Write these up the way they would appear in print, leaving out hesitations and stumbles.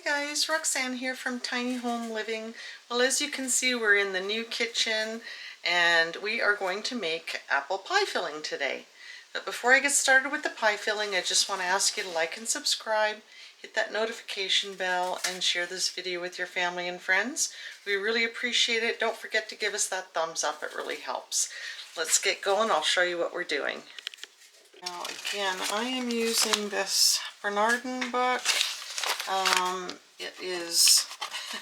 Hi guys, Roxanne here from Tiny Home Living. Well, as you can see, we're in the new kitchen and we are going to make apple pie filling today. But before I get started with the pie filling, I just want to ask you to like and subscribe, hit that notification bell, and share this video with your family and friends. We really appreciate it. Don't forget to give us that thumbs up. It really helps. Let's get going. I'll show you what we're doing. Now again, I am using this Barnardin book. It is,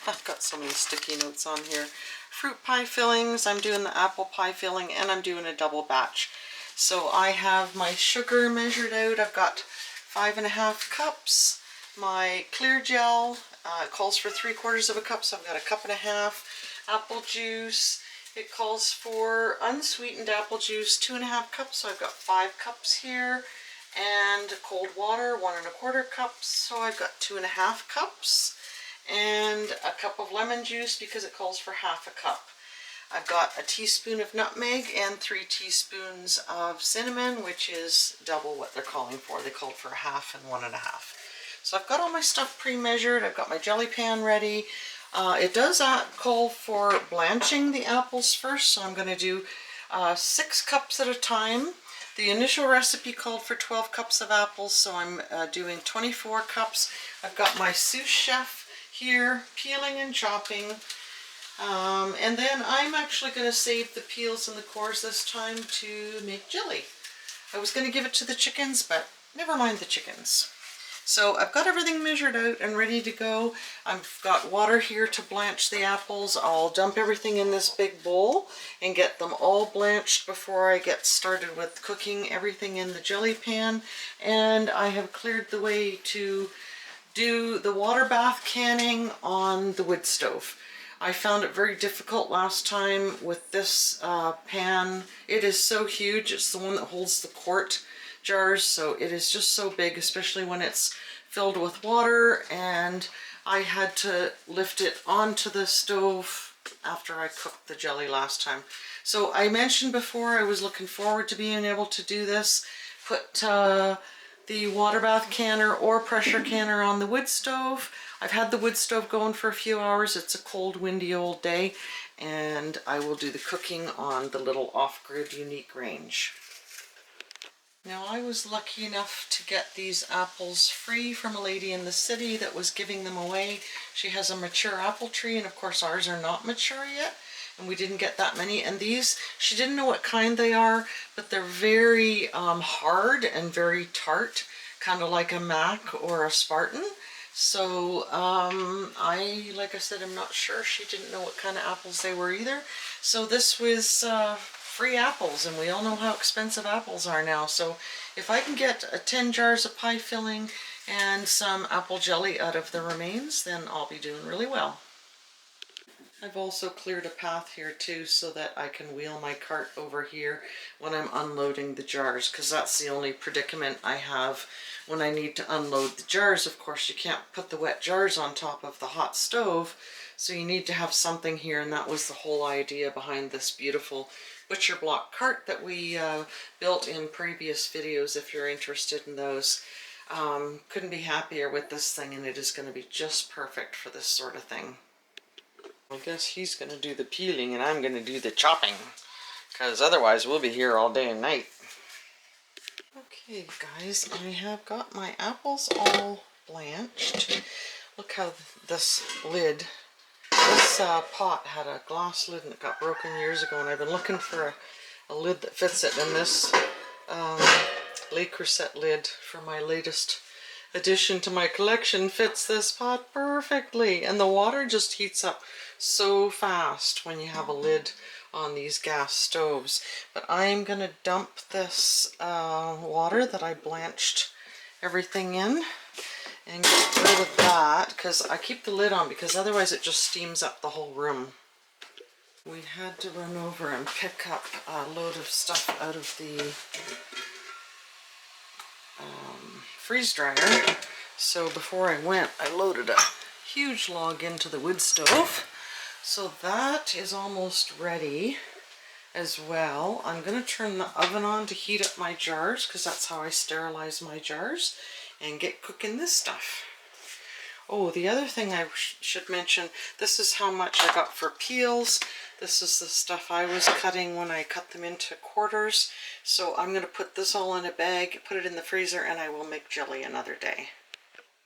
I've got so many sticky notes on here. Fruit pie fillings, I'm doing the apple pie filling, and I'm doing a double batch. So I have my sugar measured out. I've got 5½ cups. My clear gel, it calls for 3/4 cup, so I've got 1½ cups. Apple juice, it calls for unsweetened apple juice, 2½ cups, so I've got 5 cups here. And cold water, 1¼ cups, so I've got 2½ cups, and a cup of lemon juice because it calls for ½ cup. I've got a teaspoon of nutmeg and 3 teaspoons of cinnamon, which is double what they're calling for. They called for 1/2 and 1½. So I've got all my stuff pre-measured. I've got my jelly pan ready. It does call for blanching the apples first, so I'm going to do 6 cups at a time. The initial recipe called for 12 cups of apples, so I'm doing 24 cups. I've got my sous chef here peeling and chopping. And then I'm actually going to save the peels and the cores this time to make jelly. I was going to give it to the chickens, but never mind the chickens. So I've got everything measured out and ready to go. I've got water here to blanch the apples. I'll dump everything in this big bowl and get them all blanched before I get started with cooking everything in the jelly pan. And I have cleared the way to do the water bath canning on the wood stove. I found it very difficult last time with this pan. It is so huge. It's the one that holds the quart jars, so it is just so big, especially when it's filled with water, and I had to lift it onto the stove after I cooked the jelly last time. So I mentioned before I was looking forward to being able to do this, put the water bath canner or pressure canner on the wood stove. I've had the wood stove going for a few hours. It's a cold, windy old day, and I will do the cooking on the little off-grid unique range. Now I was lucky enough to get these apples free from a lady in the city that was giving them away. She has a mature apple tree, and of course ours are not mature yet, and we didn't get that many. And these, she didn't know what kind they are, but they're very hard and very tart, kind of like a Mac or a Spartan. So like I said, I'm not sure. She didn't know what kind of apples they were either. So this was free apples, and we all know how expensive apples are now. So if I can get 10 jars of pie filling and some apple jelly out of the remains, then I'll be doing really well. I've also cleared a path here too so that I can wheel my cart over here when I'm unloading the jars, because that's the only predicament I have when I need to unload the jars. Of course, you can't put the wet jars on top of the hot stove, so you need to have something here, and that was the whole idea behind this beautiful butcher block cart that we built in previous videos, if you're interested in those. Couldn't be happier with this thing, and it is going to be just perfect for this sort of thing. I guess he's going to do the peeling and I'm going to do the chopping, because otherwise we'll be here all day and night. Okay guys, I have got my apples all blanched. Look how this lid, this pot had a glass lid and it got broken years ago, and I've been looking for a lid that fits it, and this Le Creuset lid for my latest addition to my collection fits this pot perfectly, and the water just heats up so fast when you have a lid on these gas stoves. But I'm going to dump this water that I blanched everything in and get rid of that, because I keep the lid on because otherwise it just steams up the whole room. We had to run over and pick up a load of stuff out of the freeze dryer. So before I went, I loaded a huge log into the wood stove. So that is almost ready as well. I'm going to turn the oven on to heat up my jars, because that's how I sterilize my jars, and get cooking this stuff. Oh, the other thing I should mention, this is how much I got for peels. This is the stuff I was cutting when I cut them into quarters. So I'm going to put this all in a bag, put it in the freezer, and I will make jelly another day.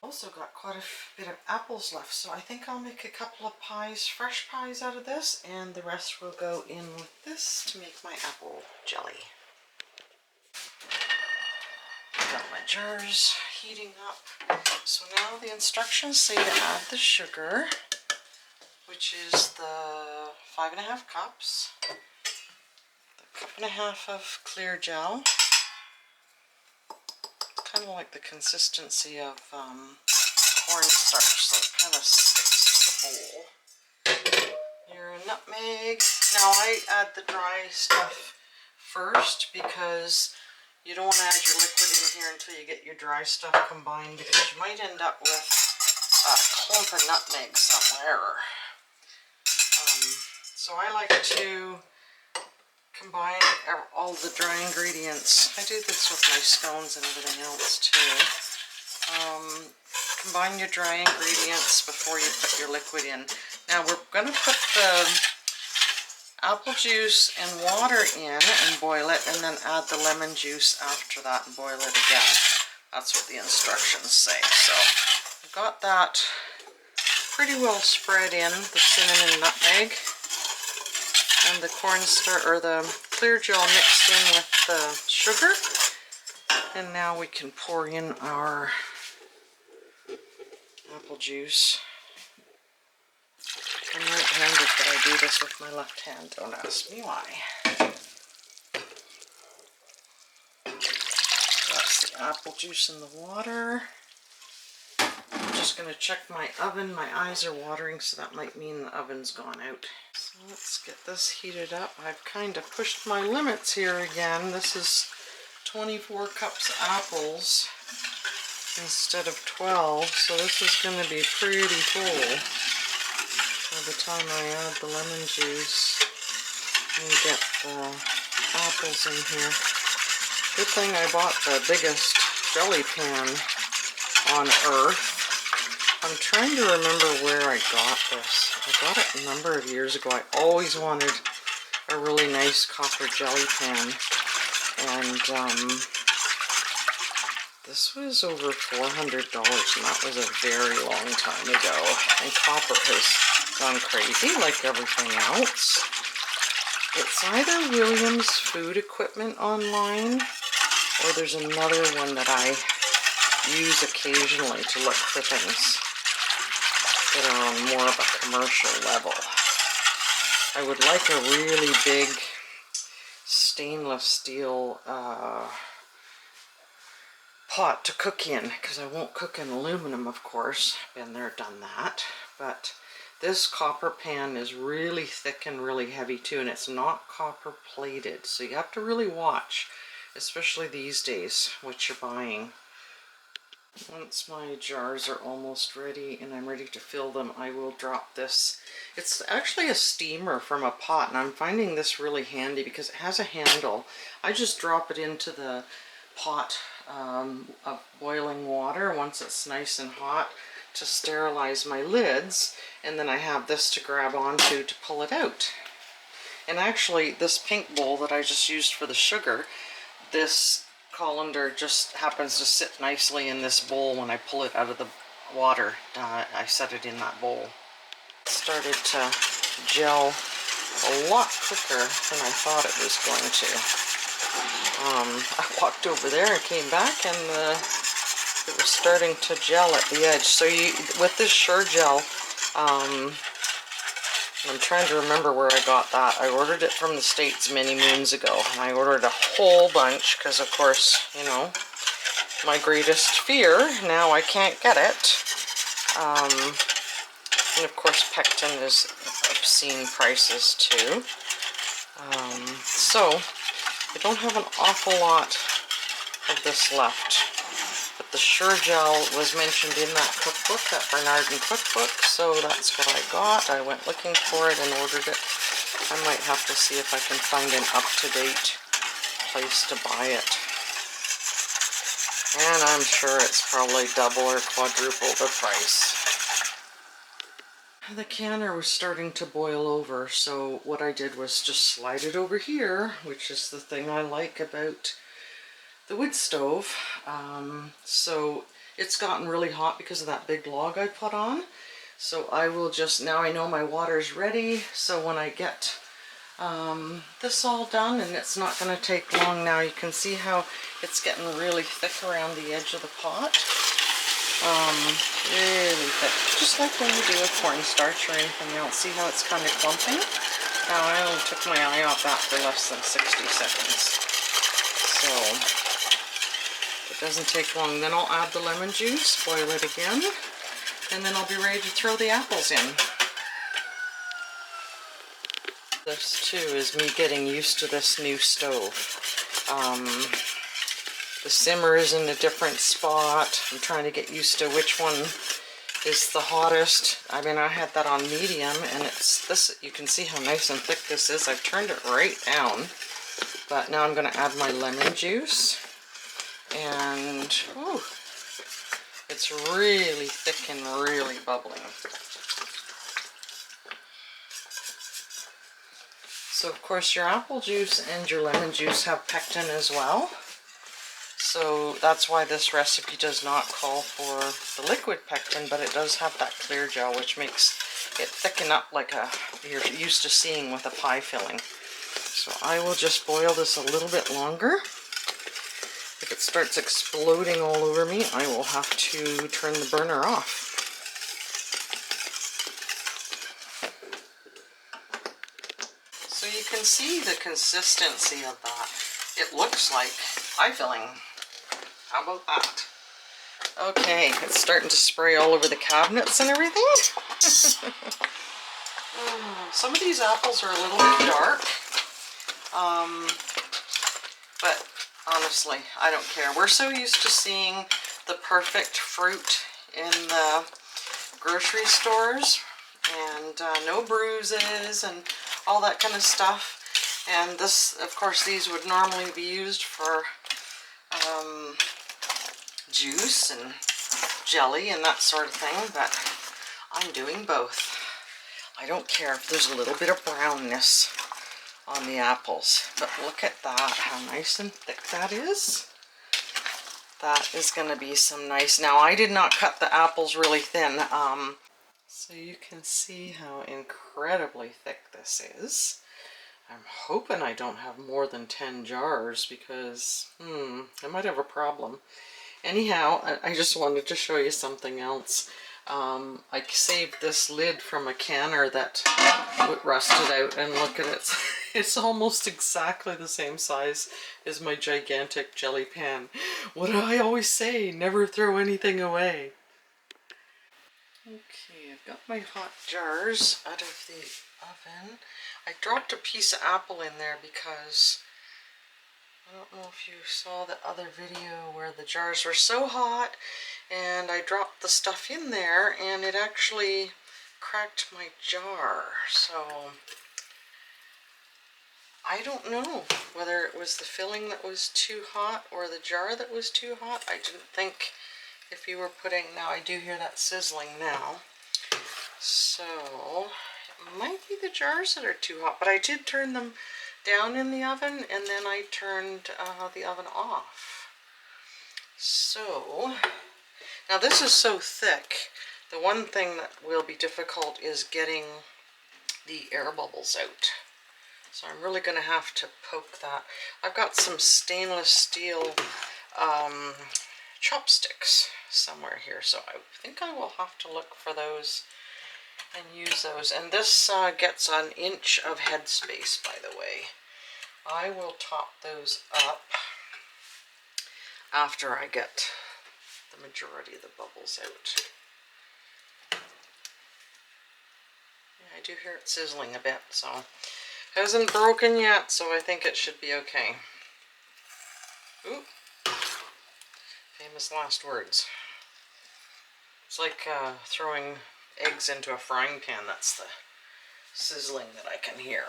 Also got quite a bit of apples left, so I think I'll make a couple of pies, fresh pies out of this, and the rest will go in with this to make my apple jelly. Got my jars heating up. So now the instructions say to add the sugar, which is the 5.5 cups, the 1.5 cups of clear gel, kind of like the consistency of cornstarch, so it kind of sticks to the bowl. Your nutmeg. Now I add the dry stuff first because you don't want to add your liquid in here until you get your dry stuff combined, because you might end up with a clump of nutmeg somewhere. So I like to combine all the dry ingredients. I do this with my scones and everything else too. Combine your dry ingredients before you put your liquid in. Now we're going to put the apple juice and water in and boil it, and then add the lemon juice after that and boil it again. That's what the instructions say. So I've got that pretty well spread in, the cinnamon, nutmeg, and the cornstarch or the clear gel mixed in with the sugar. And now we can pour in our apple juice. I'm right-handed, but I do this with my left hand. Don't ask me why. That's the apple juice in the water. I'm just going to check my oven. My eyes are watering, so that might mean the oven's gone out. So let's get this heated up. I've kind of pushed my limits here again. This is 24 cups apples instead of 12, so this is going to be pretty full by the time I add the lemon juice and get the apples in here. Good thing I bought the biggest jelly pan on earth. I'm trying to remember where I got this. I got it a number of years ago. I always wanted a really nice copper jelly pan, and this was over $400, and that was a very long time ago. And copper has gone crazy like everything else. It's either Williams Food Equipment online, or there's another one that I use occasionally to look for things that are on more of a commercial level. I would like a really big stainless steel pot to cook in, because I won't cook in aluminum, of course. Been there, done that. But this copper pan is really thick and really heavy too, and it's not copper plated, so you have to really watch, especially these days, what you're buying. Once my jars are almost ready and I'm ready to fill them, I will drop this. It's actually a steamer from a pot, and I'm finding this really handy because it has a handle. I just drop it into the pot of boiling water once it's nice and hot to sterilize my lids, and then I have this to grab onto to pull it out. And actually, this pink bowl that I just used for the sugar, this colander just happens to sit nicely in this bowl when I pull it out of the water. I set it in that bowl. It started to gel a lot quicker than I thought it was going to. I walked over there and came back, and it was starting to gel at the edge. So with this Sure Gel, I'm trying to remember where I got that. I ordered it from the States many moons ago, and I ordered a whole bunch because, of course, you know, my greatest fear, now I can't get it. And of course, pectin is obscene prices too. So I don't have an awful lot of this left. But the Sure Gel was mentioned in that cookbook, that Barnardin cookbook, so that's what I got. I went looking for it and ordered it. I might have to see if I can find an up-to-date place to buy it. And I'm sure it's probably double or quadruple the price. The canner was starting to boil over, so what I did was just slide it over here, which is the thing I like about the wood stove. So it's gotten really hot because of that big log I put on. So I will just, now I know my water's ready, so when I get this all done, and it's not going to take long now, you can see how it's getting really thick around the edge of the pot. Really thick, just like when you do a cornstarch or anything else. See how it's kind of clumping? Now I only took my eye off that for less than 60 seconds. So it doesn't take long. Then I'll add the lemon juice, boil it again, and then I'll be ready to throw the apples in. This too is me getting used to this new stove. The simmer is in a different spot. I'm trying to get used to which one is the hottest. I mean, I had that on medium, and it's this. You can see how nice and thick this is. I've turned it right down, but now I'm going to add my lemon juice, and ooh, it's really thick and really bubbling. So of course your apple juice and your lemon juice have pectin as well. So that's why this recipe does not call for the liquid pectin, but it does have that clear gel, which makes it thicken up like you're used to seeing with a pie filling. So I will just boil this a little bit longer. If it starts exploding all over me, I will have to turn the burner off. So you can see the consistency of that. It looks like pie filling. How about that? Okay, it's starting to spray all over the cabinets and everything. Some of these apples are a little bit dark, but honestly, I don't care. We're so used to seeing the perfect fruit in the grocery stores, and no bruises and all that kind of stuff. And this, of course, these would normally be used for juice and jelly and that sort of thing, but I'm doing both. I don't care if there's a little bit of brownness on the apples, but look at that, how nice and thick that is. That is going to be some nice. Now I did not cut the apples really thin, so you can see how incredibly thick this is. I'm hoping I don't have more than 10 jars because I might have a problem. Anyhow, I just wanted to show you something else. I saved this lid from a canner that rusted out, and look at it. It's almost exactly the same size as my gigantic jelly pan. What do I always say? Never throw anything away. Okay, I've got my hot jars out of the oven. I dropped a piece of apple in there because I don't know if you saw the other video where the jars were so hot and I dropped the stuff in there and it actually cracked my jar. So I don't know whether it was the filling that was too hot or the jar that was too hot. I didn't think if you were putting, now I do hear that sizzling now. So it might be the jars that are too hot, but I did turn them down in the oven, and then I turned the oven off. So now this is so thick. The one thing that will be difficult is getting the air bubbles out. So I'm really going to have to poke that. I've got some stainless steel chopsticks somewhere here, so I think I will have to look for those and use those. And this gets an inch of headspace, by the way. I will top those up after I get the majority of the bubbles out. Yeah, I do hear it sizzling a bit, so hasn't broken yet, so I think it should be okay. Ooh, famous last words. It's like throwing eggs into a frying pan. That's the sizzling that I can hear.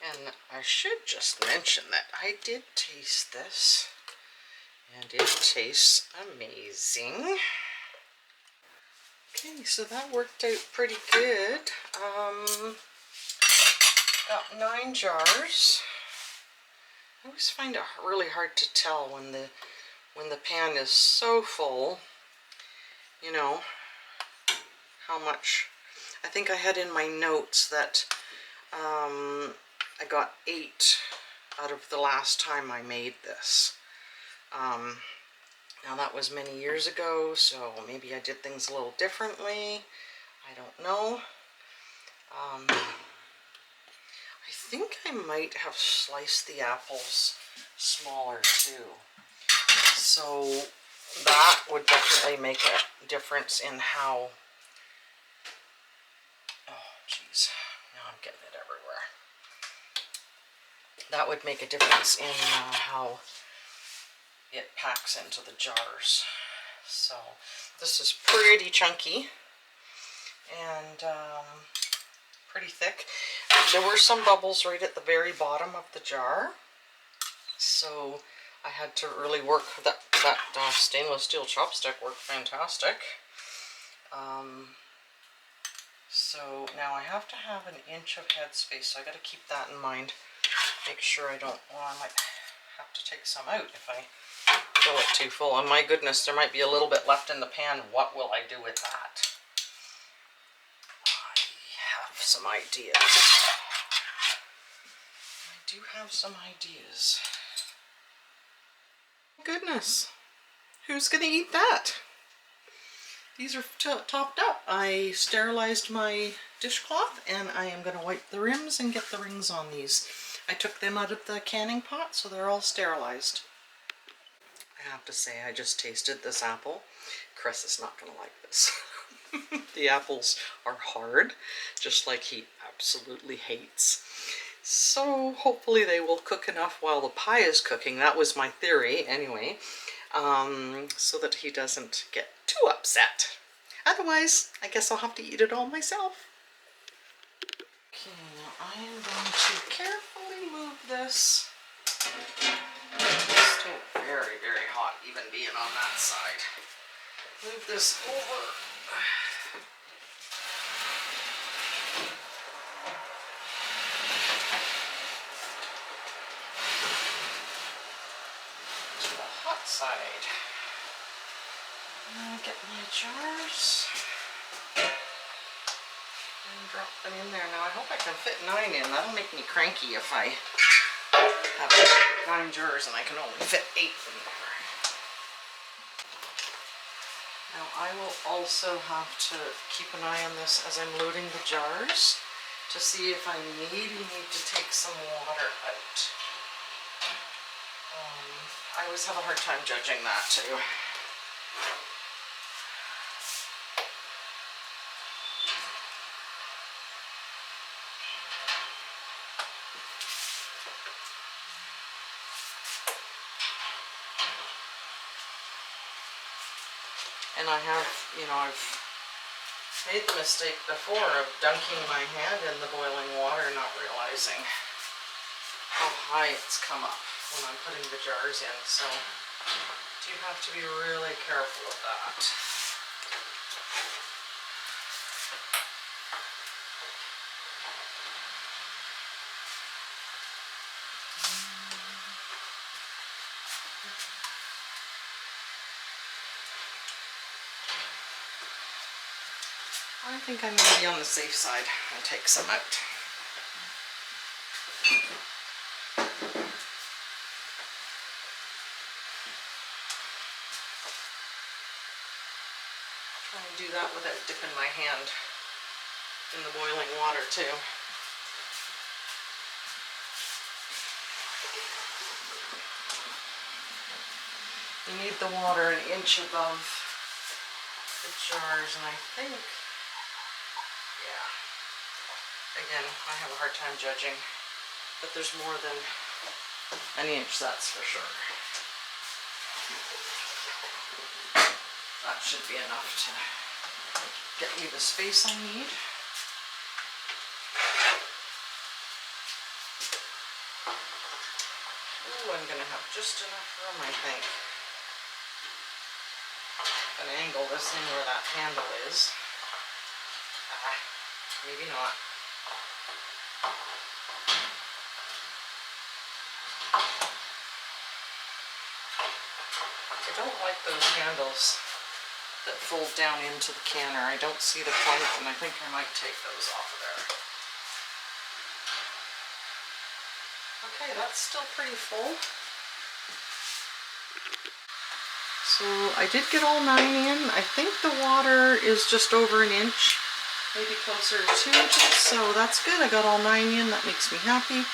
And I should just mention that I did taste this, And it tastes amazing. Okay, so that worked out pretty good. Got 9 jars. I always find it really hard to tell when the pan is so full, you know, how much. I think I had in my notes that I got 8 out of the last time I made this. Now that was many years ago, so maybe I did things a little differently. I don't know. I think I might have sliced the apples smaller too. So that would definitely make a difference in how, oh geez, now I'm getting it everywhere. That would make a difference in how it packs into the jars. So this is pretty chunky and pretty thick. There were some bubbles right at the very bottom of the jar, so I had to really work. That stainless steel chopstick worked fantastic. So now I have to have an inch of headspace, so I got to keep that in mind. Make sure I don't, well, I might have to take some out if I fill it too full. And my goodness, there might be a little bit left in the pan. What will I do with that? I have some ideas. I do have some ideas. Goodness, who's gonna eat that? These are topped up. I sterilized my dishcloth and I am gonna wipe the rims and get the rings on these. I took them out of the canning pot, so they're all sterilized. I have to say, I just tasted this apple. Chris is not gonna like this. The apples are hard, just like he absolutely hates. So hopefully they will cook enough while the pie is cooking. That was my theory anyway, so that he doesn't get too upset. Otherwise, I guess I'll have to eat it all myself. Okay, now I am going to carefully move this. It's still very, very hot even being on that side. Move this over. Side. Get my jars and drop them in there. Now I hope I can fit 9 in. That'll make me cranky if I have 9 jars and I can only fit 8 in there. Now I will also have to keep an eye on this as I'm loading the jars to see if I maybe need to take some water out. I always have a hard time judging that too. And I have, you know, I've made the mistake before of dunking my hand in the boiling water, not realizing how high it's come up when I'm putting the jars in, so you have to be really careful of that. I think I'm going to be on the safe side and take some out. Try and do that without dipping my hand in the boiling water too. You need the water 1 inch above the jars, and I think, yeah, again, I have a hard time judging, but there's more than 1 inch, that's for sure. That should be enough to get me the space I need. Ooh, I'm gonna have just enough room, I think. an angle this in where that handle is. Maybe not. I don't like those handles that fold down into the canner. I don't see the point, and I think I might take those off of there. Okay, that's still pretty full. So I did get all 9 in. I think the water is just over an inch, maybe closer to 2 inches, so that's good. I got all 9 in. That makes me happy.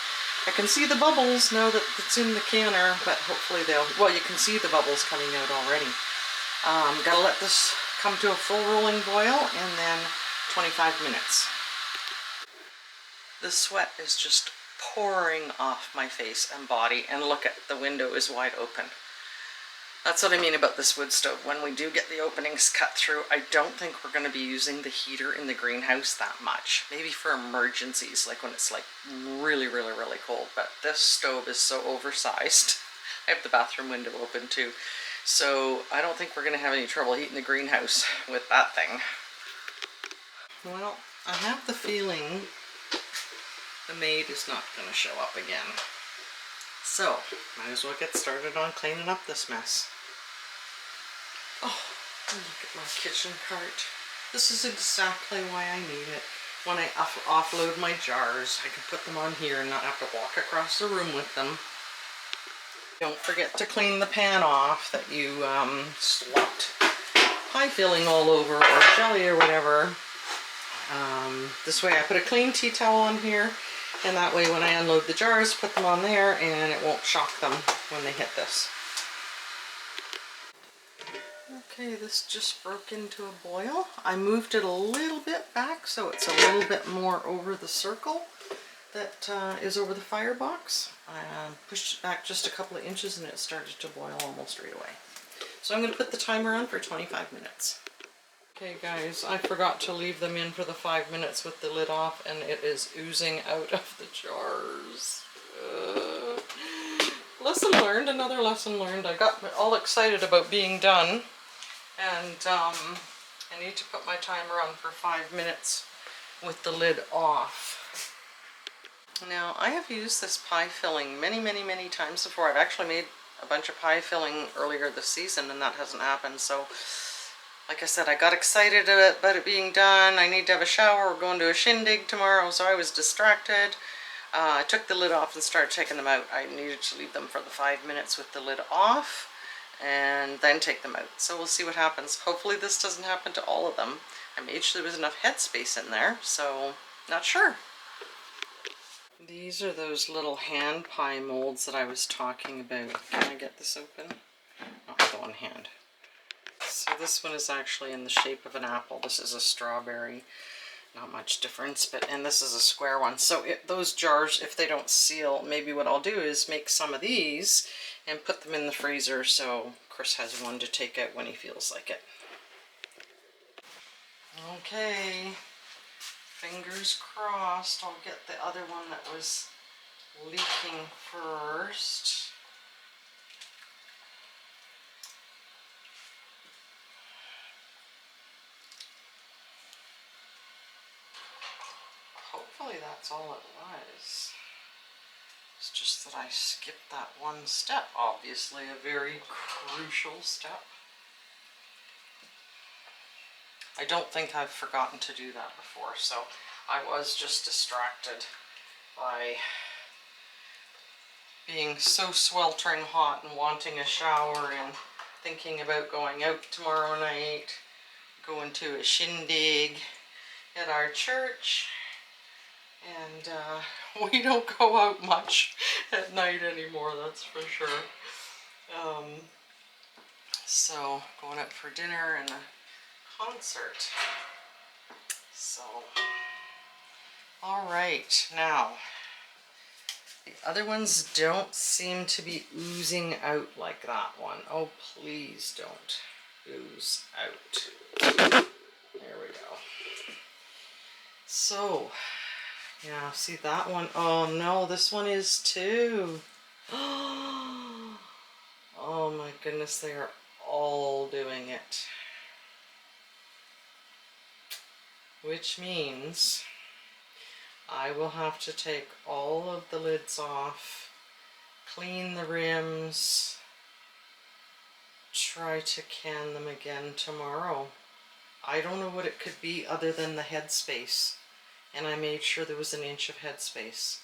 I can see the bubbles now that it's in the canner, but hopefully they'll, well, you can see the bubbles coming out already. Gotta let this come to a full rolling boil, and then 25 minutes. The sweat is just pouring off my face and body, and look at the window is wide open. That's what I mean about this wood stove. When we do get the openings cut through, I don't think we're going to be using the heater in the greenhouse that much. Maybe for emergencies, like when it's like really, really, really cold. But this stove is so oversized. I have the bathroom window open too. So I don't think we're going to have any trouble heating the greenhouse with that thing. Well, I have the feeling the maid is not going to show up again. So, might as well get started on cleaning up this mess. Oh, look at my kitchen cart. This is exactly why I need it. When I offload my jars, I can put them on here and not have to walk across the room with them. Don't forget to clean the pan off that you slopped pie filling all over, or jelly or whatever. This way I put a clean tea towel on here, and that way when I unload the jars, put them on there and it won't shock them when they hit this. Okay, this just broke into a boil. I moved it a little bit back so it's a little bit more over the circle that is over the firebox. I pushed it back just a couple of inches and it started to boil almost right away. So I'm going to put the timer on for 25 minutes. Okay guys, I forgot to leave them in for the 5 minutes with the lid off, and it is oozing out of the jars. Lesson learned, another lesson learned. I got all excited about being done, and I need to put my timer on for 5 minutes with the lid off. Now, I have used this pie filling many, many, many times before. I've actually made a bunch of pie filling earlier this season, and that hasn't happened, so like I said, I got excited about it being done. I need to have a shower. We're going to a shindig tomorrow, so I was distracted. I took the lid off and started taking them out. I needed to leave them for the 5 minutes with the lid off and then take them out. So we'll see what happens. Hopefully this doesn't happen to all of them. I made sure there was enough headspace in there, so not sure. These are those little hand pie molds that I was talking about. Can I get this open? Oh, the one hand. So this one is actually in the shape of an apple. This is a strawberry. Not much difference, and this is a square one. So those jars, if they don't seal, maybe what I'll do is make some of these and put them in the freezer so Chris has one to take out when he feels like it. Okay, fingers crossed. I'll get the other one that was leaking first. Hopefully that's all it was. It's just that I skipped that one step, obviously a very crucial step. I don't think I've forgotten to do that before, so I was just distracted by being so sweltering hot and wanting a shower and thinking about going out tomorrow night, going to a shindig at our church. And we don't go out much at night anymore, that's for sure. So going out for dinner and a concert. So, all right, now the other ones don't seem to be oozing out like that one. Oh, please don't ooze out. There we go. So, yeah, see that one? Oh no, this one is too. Oh my goodness, they are all doing it. Which means I will have to take all of the lids off, clean the rims, try to can them again tomorrow. I don't know what it could be other than the headspace, and I made sure there was an inch of headspace.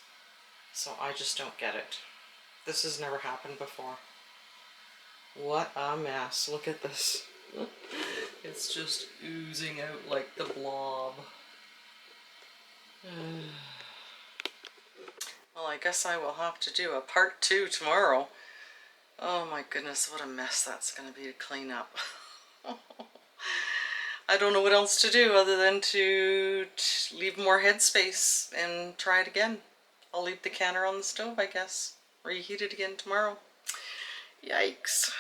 So I just don't get it. This has never happened before. What a mess. Look at this. It's just oozing out like the blob. Well, I guess I will have to do a part 2 tomorrow. Oh my goodness, what a mess that's going to be to clean up. I don't know what else to do other than to leave more headspace and try it again. I'll leave the canner on the stove, I guess. Reheat it again tomorrow. Yikes.